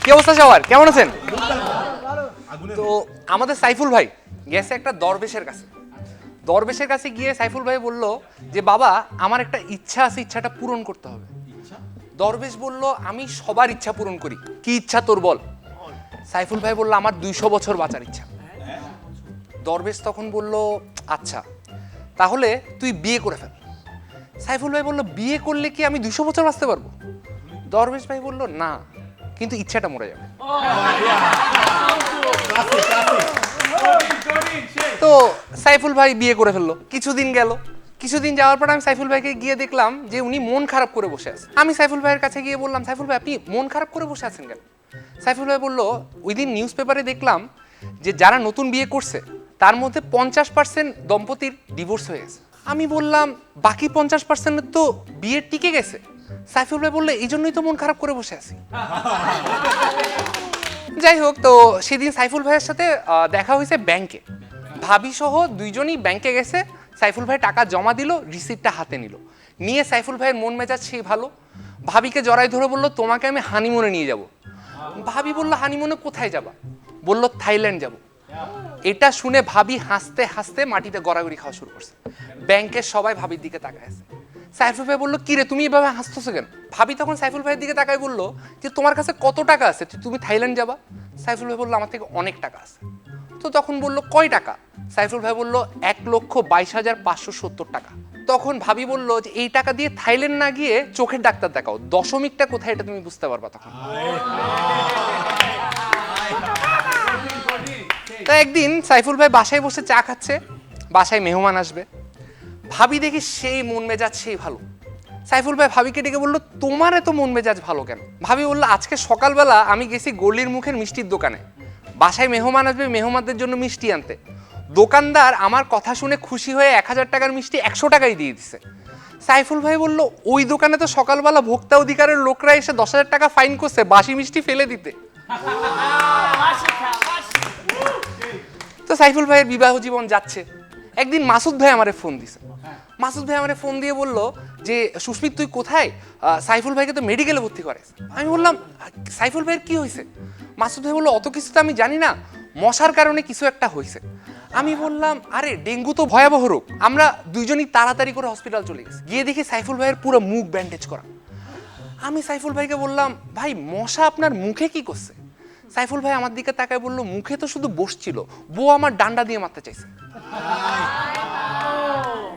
কি অবস্থা সবার, কেমন আছেন? তো আমাদের সাইফুল ভাই গেছে একটা দরবেশের কাছে। দরবেশের কাছে গিয়ে সাইফুল ভাই বলল যে বাবা আমার একটা ইচ্ছা আছে, ইচ্ছাটা পূরণ করতে হবে। দরবেশ বলল আমি সবার ইচ্ছা পূরণ করি, কি ইচ্ছা তোর বল। সাইফুল ভাই বলল আমার 200 বছর বাঁচার ইচ্ছা। দরবেশ তখন বলল আচ্ছা তাহলে তুই বিয়ে করে ফেল। সাইফুল ভাই বলল বিয়ে করলে কি আমি 200 বছর বাঁচতে পারবো? দরবেশ ভাই বলল না, কিন্তু ইচ্ছাটা মরে যাবে। তো সাইফুল ভাই বিয়ে করে ফেললো। কিছুদিন গেল, কিছুদিন যাওয়ার পর আমি সাইফুল ভাইকে গিয়ে দেখলাম যে উনি মন খারাপ করে বসে আছে। আমি সাইফুল ভাইয়ের কাছে গিয়ে বললাম সাইফুল ভাই আপনি মন খারাপ করে বসে আছেন কেন? সাইফুল ভাই বলল ওই দিন নিউজ পেপারে দেখলাম যে যারা নতুন বিয়ে করছে তার মধ্যে 50% দম্পতির ডিভোর্স হয়ে গেছে। আমি বললাম বাকি 50% তো বিয়ে টিকে গেছে। সাইফুল ভাই বললো এই জন্যই তো মন খারাপ করে বসে আছি। যাই হোক, তো সেদিন সাইফুল ভাইয়ের সাথে দেখা হয়েছে ব্যাংকে। ভাবি সহ দুইজনই ব্যাংকে গেছে। সাইফুল ভাই টাকা জমা দিল, রিসিপ্টটা হাতে নিয়ে সাইফুল ভাইয়ের মন মেজাজ সেই ভালো। ভাবিকে জড়াই ধরে বলল তোমাকে আমি হানিমুনে নিয়ে যাব। ভাবি বলল হানিমুনে কোথায় যাবা? বলল থাইল্যান্ড যাব। এটা শুনে ভাবি হাসতে হাসতে মাটিতে গড়াগড়ি খাওয়া শুরু করছে। ব্যাংকের সবাই ভাবির দিকে তাকায় আছে। সাইফুল ভাই বললো কিরে তুমি এভাবে হাসতেছো কেন? ভাবি তখন সাইফুল ভাইয়ের দিকে তাকায় বললো যে তোমার কাছে কত টাকা আছে তুমি থাইল্যান্ড যাবা? সাইফুল ভাই বললো আমার থেকে অনেক টাকা আছে। তো তখন বললো কয় টাকা? সাইফুল ভাই বললো 1,22,570 টাকা। তখন ভাবি বললো যে এই টাকা দিয়ে থাইল্যান্ড না গিয়ে চোখের ডাক্তার দেখাও, দশমিকটা কোথায় এটা তুমি বুঝতে পারবা তখন। তো একদিন সাইফুল ভাই বাসায় বসে চা খাচ্ছে, বাসায় মেহমান আসবে। ভাবি দেখি সেই মন মেজাজ সেই ভালো। সাইফুল ভাই ভাবিকে ডেকে বললো তোমার এত মন মেজাজ ভালো কেন? ভাবি বললো আজকে সকালবেলা আমি গেছি গলির মুখের মিষ্টির দোকানে, বাসায় মেহমান আসবে, মেহমানদের জন্য মিষ্টি আনতে। দোকানদার আমার কথা শুনে খুশি হয়ে 1000 টাকার মিষ্টি 100 টাকায় দিয়ে দিছে। সাইফুল ভাই বলল ওই দোকানে তো সকালবেলা ভোক্তা অধিকারের লোকরা এসে 10,000 টাকা ফাইন করছে বাসি মিষ্টি ফেলে দিতে। তো সাইফুল ভাইয়ের বিবাহ জীবন যাচ্ছে। একদিন মাসুদ ভাই আমারে ফোন দিছে। মাসুদ ভাই আমারে ফোন দিয়ে বলল যে সুস্মিত তুই কোথায়? সাইফুল ভাইকে তো মেডিকেলে ভর্তি করেছে। আমি বললাম সাইফুল ভাইয়ের কি হয়েছে? মাসুদ ভাই বললো অত কিছু তো আমি জানি না, মশার কারণে কিছু একটা হয়েছে। আমি বললাম আরে ডেঙ্গু তো ভয়াবহ রোগ। আমরা দুইজনই তাড়াতাড়ি করে হসপিটাল চলে গেছি। গিয়ে দেখি সাইফুল ভাইয়ের পুরো মুখ ব্যান্ডেজ করা। আমি সাইফুল ভাইকে বললাম ভাই মশা আপনার মুখে কি করছে? সাইফুল ভাই আমার দিকে তাকায় বলল মুখে তো শুধু বসছিল, বউ আমার ডান্ডা দিয়ে মারতে চাইছে।